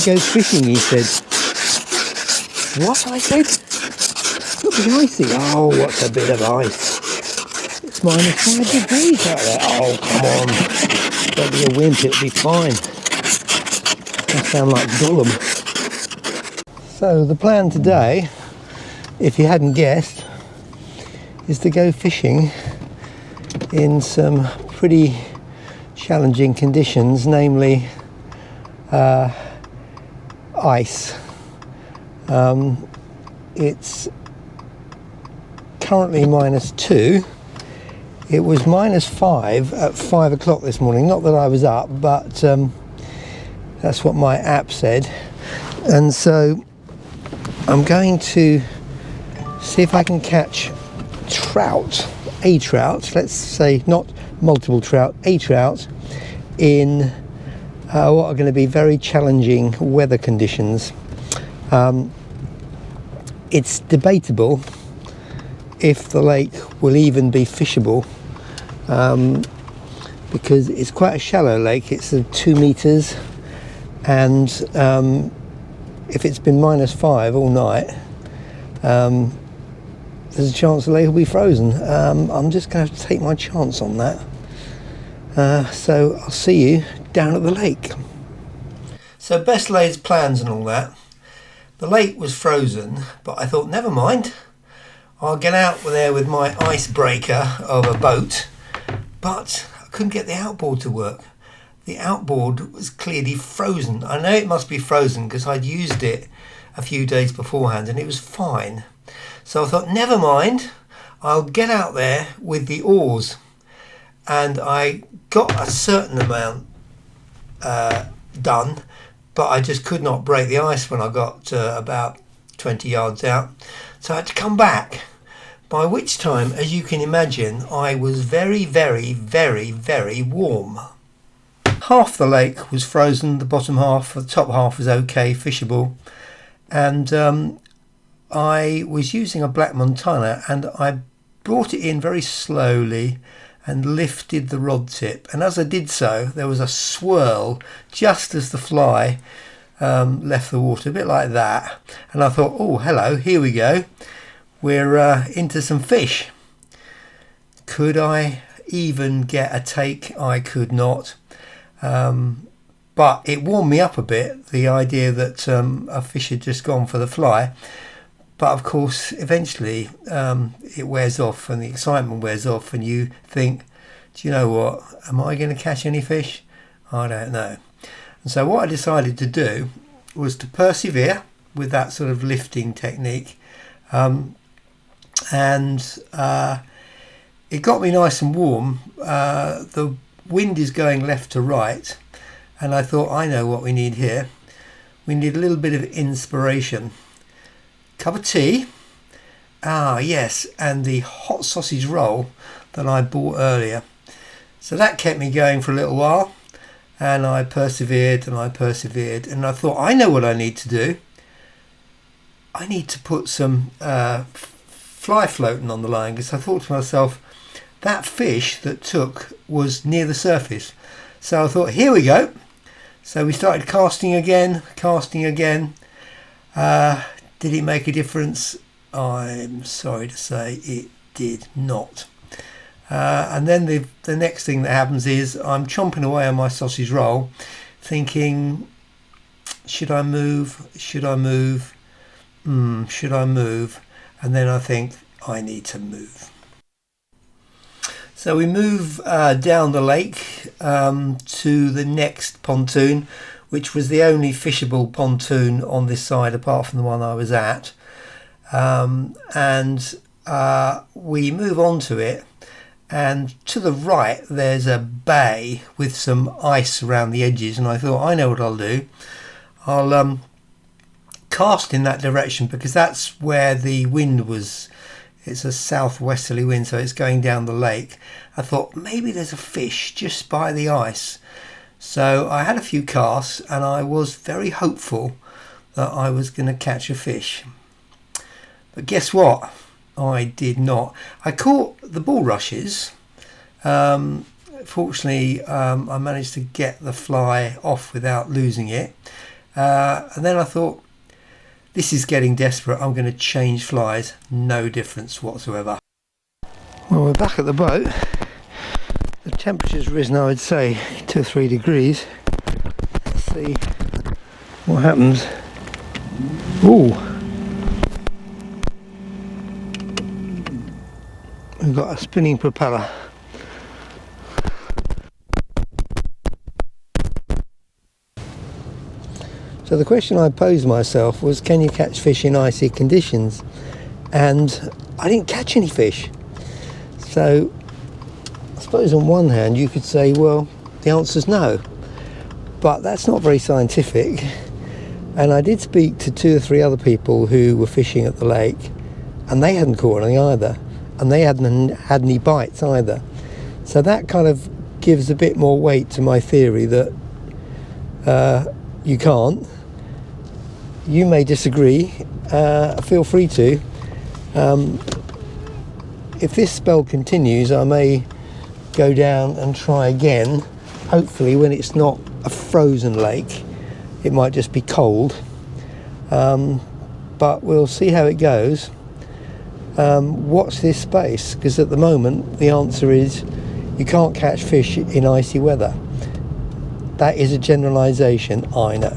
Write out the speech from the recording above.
to go fishing, he said. What? I said. Look, it's icy. Oh, what's a bit of ice? It's -5 degrees out there. Oh, come on. Don't be a wimp, it'll be fine. I sound like Gollum. So the plan today, if you hadn't guessed, is to go fishing in some pretty challenging conditions, namely ice. It's currently -2. It was -5 at 5 o'clock this morning. Not that I was up, but that's what my app said. And so I'm going to see if I can catch a trout, let's say not multiple trout, a trout in what are going to be very challenging weather conditions. It's debatable if the lake will even be fishable, because it's quite a shallow lake. It's 2 meters, and if it's been -5 all night, there's a chance the lake will be frozen. I'm just going to have to take my chance on that. So I'll see you down at the lake. So best laid plans and all that. The lake was frozen, but I thought, never mind. I'll get out there with my icebreaker of a boat. But I couldn't get the outboard to work. The outboard was clearly frozen. I know it must be frozen because I'd used it a few days beforehand and it was fine. So I thought, never mind, I'll get out there with the oars. And I got a certain amount done, but I just could not break the ice when I got about 20 yards out. So I had to come back. By which time, as you can imagine, I was very, very, very, very warm. Half the lake was frozen, the bottom half, the top half was okay, fishable. And I was using a black Montana, and I brought it in very slowly and lifted the rod tip. And as I did so, there was a swirl just as the fly left the water, a bit like that. And I thought, oh, hello, here we go. We're into some fish. Could I even get a take? I could not. But it warmed me up a bit, the idea that a fish had just gone for the fly. But of course, eventually it wears off and the excitement wears off, and you think, do you know what? Am I going to catch any fish? I don't know. And so what I decided to do was to persevere with that sort of lifting technique. And it got me nice and warm. The wind is going left to right, and I thought, I know what we need here. We need a little bit of inspiration. Cup of tea, yes, and the hot sausage roll that I bought earlier. So that kept me going for a little while, and I persevered and I persevered, and I thought, I know what I need to do. I need to put some fly floating on the line, because I thought to myself, that fish that took was near the surface. So I thought, here we go. So we started casting again. Did it make a difference? I'm sorry to say it did not. And then the next thing that happens is I'm chomping away on my sausage roll, thinking, should I move? Should I move? Should I move? And then I think, I need to move. So we move down the lake to the next pontoon, which was the only fishable pontoon on this side apart from the one I was at. And we move on to it, and to the right there's a bay with some ice around the edges, and I thought, I know what I'll do. I'll cast in that direction, because that's where the wind was. It's a southwesterly wind, so it's going down the lake. I thought, maybe there's a fish just by the ice. So I had a few casts, and I was very hopeful that I was going to catch a fish. But guess what? I did not. I caught the bulrushes. Fortunately, I managed to get the fly off without losing it. And then I thought, this is getting desperate, I'm going to change flies. No difference whatsoever. Well, we're back at the boat. The temperature's risen, I would say, 2 or 3 degrees. Let's see what happens. Ooh! We've got a spinning propeller. So the question I posed myself was, can you catch fish in icy conditions? And I didn't catch any fish. So I suppose on one hand you could say, well, the answer's no. But that's not very scientific. And I did speak to 2 or 3 other people who were fishing at the lake, and they hadn't caught anything either. And they hadn't had any bites either. So that kind of gives a bit more weight to my theory that you can't. You may disagree, feel free to. If this spell continues, I may go down and try again, hopefully when it's not a frozen lake. It might just be cold, but we'll see how it goes. Watch this space, because at the moment the answer is you can't catch fish in icy weather. That is a generalisation, I know.